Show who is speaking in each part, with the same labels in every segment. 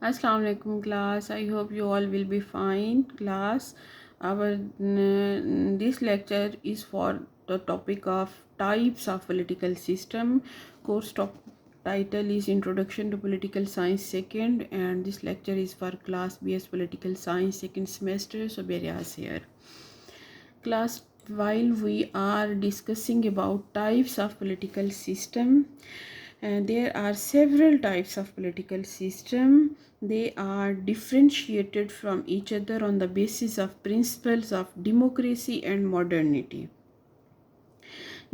Speaker 1: Assalamu alaikum class. I hope you all will be fine class. Our this lecture is for the topic of types of political system. Course title is Introduction to Political Science second, and this lecture is for class BS Political Science second semester. So Berias here. Class, while we are discussing about types of political system, and there are several types of political system. They are differentiated from each other on the basis of principles of democracy and modernity.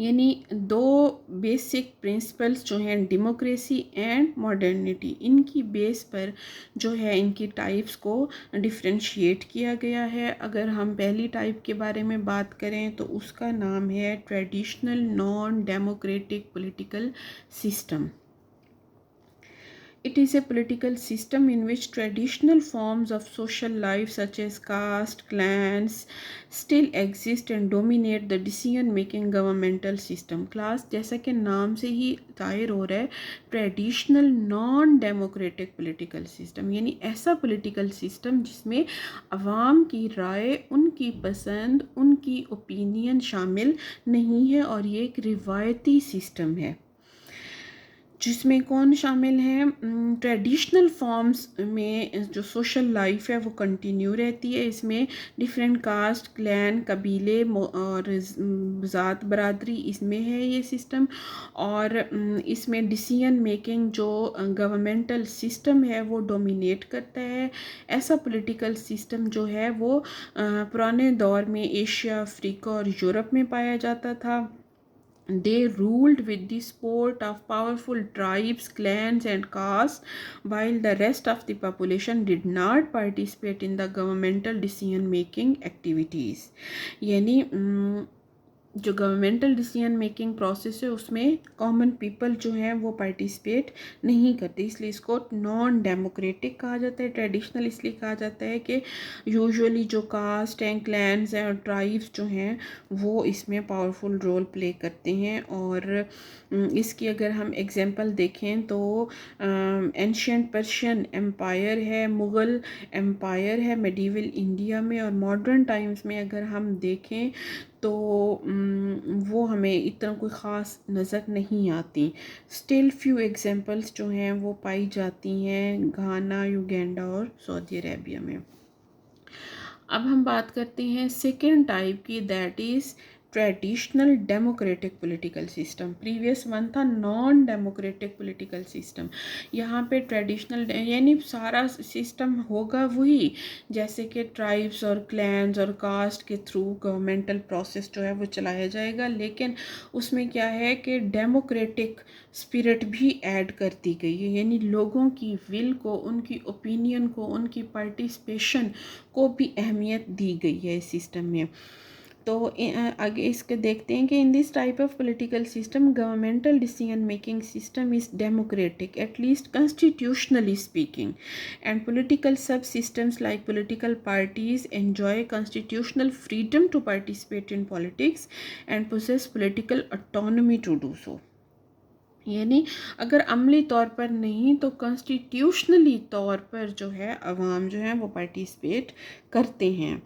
Speaker 1: यानी दो basic principles जो हैं democracy and modernity, इनकी base पर जो है इनकी types को डिफ्रेंशिएट किया गया है. अगर हम पहली टाइप के बारे में बात करें तो उसका नाम है traditional non democratic political system. It is a political system in which traditional forms of social life such as caste, clans still exist and dominate the decision-making governmental system. Class, जैसा कि नाम से ही जाहिर हो रहा है, traditional non democratic political system, यानी ऐसा पॉलिटिकल सिस्टम जिसमें अवाम की राय, उनकी पसंद, उनकी ओपिनियन शामिल नहीं है, और ये एक रिवायती सिस्टम है जिसमें कौन शामिल है. ट्रेडिशनल फॉर्म्स में जो सोशल लाइफ है वो कंटिन्यू रहती है. इसमें डिफरेंट कास्ट, क्लैन, कबीले और ज़ात बरादरी इसमें है ये सिस्टम. और इसमें डिसीजन मेकिंग जो गवर्नमेंटल सिस्टम है वो डोमिनेट करता है. ऐसा पॉलिटिकल सिस्टम जो है वो पुराने दौर में एशिया, अफ्रीका और यूरोप में पाया जाता था. They ruled with the support of powerful tribes, clans and castes, while the rest of the population did not participate in the governmental decision making activities. यानी जो गवर्नमेंटल डिसीजन मेकिंग प्रोसेस है उसमें common people जो हैं वो participate नहीं करते, इसलिए इसको नॉन डेमोक्रेटिक कहा जाता है. ट्रेडिशनल इसलिए कहा जाता है कि यूजुअली जो कास्ट हैं, क्लैन्स हैं और ट्राइब्स जो हैं वो इसमें पावरफुल रोल प्ले करते हैं. और इसकी अगर हम एग्जांपल देखें तो एंशियंट पर्शियन एम्पायर है, मुग़ल एम्पायर है मेडिवल इंडिया में, और मॉडर्न टाइम्स में अगर हम देखें तो वो हमें इतना कोई ख़ास नज़र नहीं आती. स्टिल फ्यू एग्जांपल्स जो हैं वो पाई जाती हैं घाना, युगांडा और सऊदी अरेबिया में. अब हम बात करते हैं सेकेंड टाइप की, that is traditional democratic political system. Previous one था नॉन डेमोक्रेटिक पॉलिटिकल सिस्टम. यहाँ पे ट्रेडिशनल यानी सारा सिस्टम होगा वही जैसे कि ट्राइब्स और क्लैन्स और कास्ट के थ्रू गवर्नमेंटल प्रोसेस जो है वो चलाया जाएगा, लेकिन उसमें क्या है कि डेमोक्रेटिक स्पिरिट भी ऐड कर दी गई है. यानी लोगों की विल को, उनकी ओपिनियन को, उनकी पार्टिसिपेशन को भी अहमियत दी गई है इस सिस्टम में. तो आगे इसके देखते हैं कि in this type of political system governmental decision making system is democratic at least constitutionally speaking, and political sub systems like political parties enjoy constitutional freedom to participate in politics and possess political autonomy to do so. यानी अगर अमली तौर पर नहीं तो constitutionally तौर पर जो है अवाम जो है वो पार्टिसिपेट करते हैं.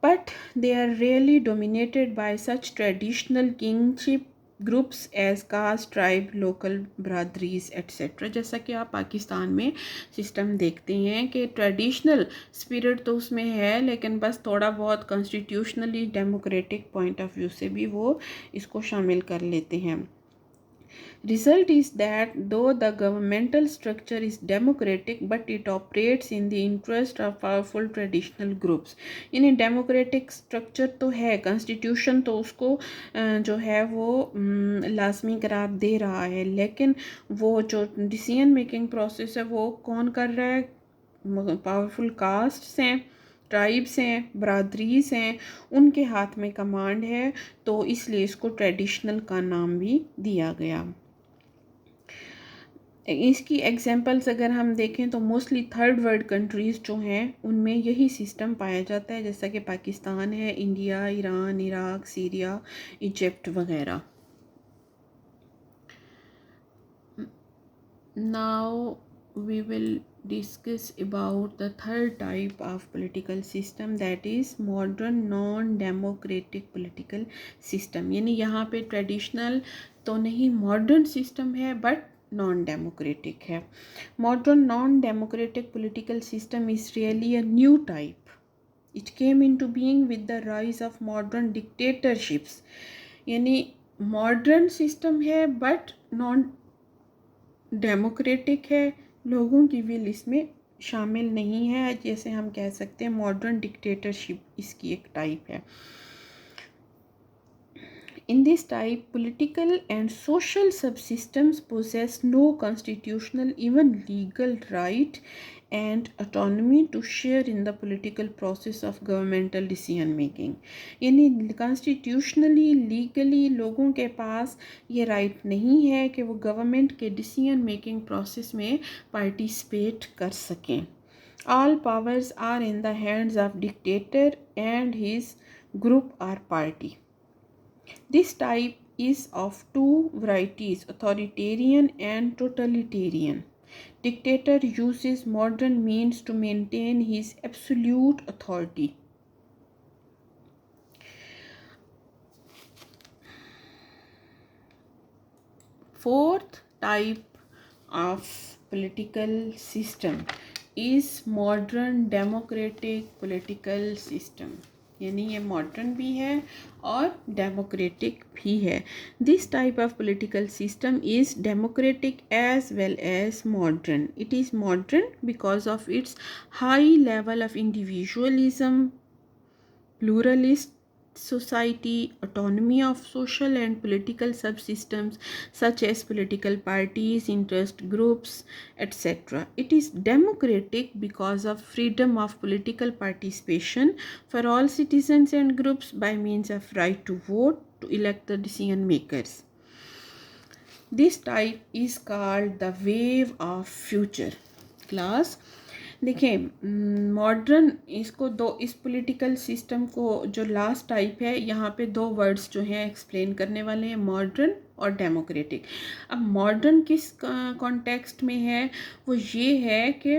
Speaker 1: But they are rarely dominated by such traditional kingship groups as caste, tribe, local ब्रादरीज एट्सेट्रा. जैसा कि आप पाकिस्तान में सिस्टम देखते हैं कि ट्रेडिशनल स्पिरिट तो उसमें है, लेकिन बस थोड़ा बहुत constitutionally democratic point of view से भी वो इसको शामिल कर लेते हैं. Result is that though the governmental structure is democratic, but it operates in the interest of powerful traditional groups. यानी डेमोक्रेटिक स्ट्रक्चर तो है, कॉन्स्टिट्यूशन तो उसको जो है वो लाजमी करार दे रहा है, लेकिन वो जो डिसीजन मेकिंग प्रोसेस है वो कौन कर रहा है, पावरफुल कास्ट्स हैं, ट्राइब्स हैं, ब्रादरीज हैं, उनके हाथ में कमांड है, तो इसलिए इसको ट्रेडिशनल का नाम भी दिया गया. इसकी एग्जांपल्स अगर हम देखें तो मोस्टली थर्ड वर्ल्ड कंट्रीज़ जो हैं उनमें यही सिस्टम पाया जाता है, जैसा कि पाकिस्तान है, India, Iran, Iraq, Syria, Egypt वगैरह. Now we will discuss about the third type of political system, that is modern non democratic political system. यानी यहाँ पे ट्रेडिशनल तो नहीं मॉडर्न सिस्टम है बट नॉन डेमोक्रेटिक है. Modern non democratic political system is really a new type. It came into being with the rise of modern dictatorships. यानी modern system है but non democratic है, लोगों की will इसमें शामिल नहीं है. जैसे हम कह सकते हैं मॉडर्न डिक्टेटरशिप इसकी एक टाइप है. In this type, political and social subsystems possess no constitutional, even legal right and autonomy to share in the political process of governmental decision making. यानी constitutionally, legally लोगों के पास ये right नहीं है कि वो government के decision making process में participate कर सकें. All powers are in the hands of dictator and his group or party. This type is of two varieties, authoritarian and totalitarian. Dictator uses modern means to maintain his absolute authority. Fourth type of political system is modern democratic political system. यानी ये modern भी है और democratic भी है. This type of political system is democratic as well as modern. It is modern because of its high level of individualism, pluralist society, autonomy of social and political subsystems such as political parties, interest groups, etc. It is democratic because of freedom of political participation for all citizens and groups by means of right to vote to elect the decision makers. This type is called the wave of future. Class, देखिए modern इसको दो, इस political system को जो last type है यहाँ पे दो वर्ड्स जो हैं एक्सप्लेन करने वाले हैं, मॉडर्न और डेमोक्रेटिक. अब मॉडर्न किस कॉन्टेक्स्ट में है, वो ये है कि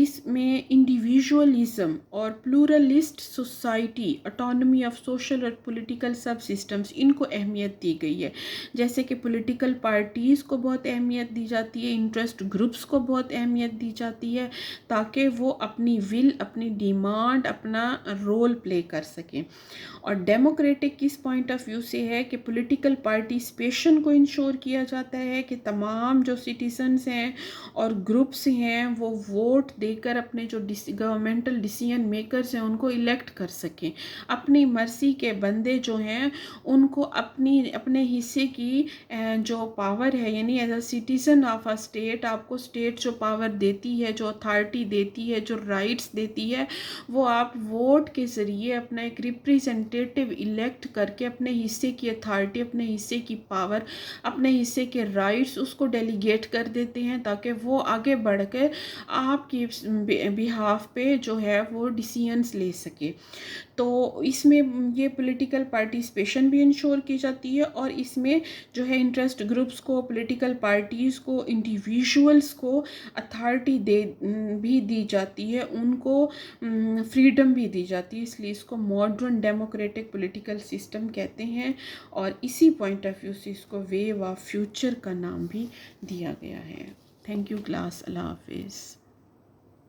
Speaker 1: इसमें इंडिविजुअलिज्म और pluralist society, autonomy of social और पॉलिटिकल सब सिस्टम्स, इनको अहमियत दी गई है. जैसे कि पॉलिटिकल पार्टीज़ को बहुत अहमियत दी जाती है, इंटरेस्ट ग्रुप्स को बहुत अहमियत दी जाती है ताकि वो अपनी विल, अपनी डिमांड, अपना रोल प्ले कर सकें. और डेमोक्रेटिक किस पॉइंट ऑफ व्यू से है कि पॉलिटिकल पार्टिसिपेशन को इंश्योर किया जाता है कि तमाम जो सिटीजन्स हैं और ग्रुप्स हैं वो वोट देकर अपने जो गवर्नमेंटल डिसीजन मेकर्स हैं उनको इलेक्ट कर सकें. अपनी मर्जी के बंदे जो हैं उनको अपने हिस्से की जो पावर है, यानी as a citizen of a state आपको स्टेट जो पावर देती है, जो अथॉरिटी देती है, जो राइट्स देती है, वो आप वोट के ज़रिए अपना एक रिप्रेजेंटेटिव इलेक्ट करके अपने हिस्से की अथॉरिटी, अपने हिस्से की पावर, अपने हिस्से के राइट्स उसको डेलीगेट कर देते हैं ताकि वो आगे बढ़ कर आपकी बिहाफ पे जो है वो डिसीजंस ले सके. तो इसमें ये पॉलिटिकल पार्टिसिपेशन भी इंश्योर की जाती है और इसमें जो है इंटरेस्ट ग्रुप्स को, पॉलिटिकल पार्टीज़ को, इंडिविजुअल्स को अथॉरिटी भी दी जाती है, उनको फ्रीडम भी दी जाती है. इसलिए इसको मॉडर्न डेमोक्रेटिक पॉलिटिकल सिस्टम कहते हैं और इसी पॉइंट ऑफ व्यू से इसको वेव ऑफ फ्यूचर का नाम भी दिया गया है. Thank you class. अल्लाह हाफिज़.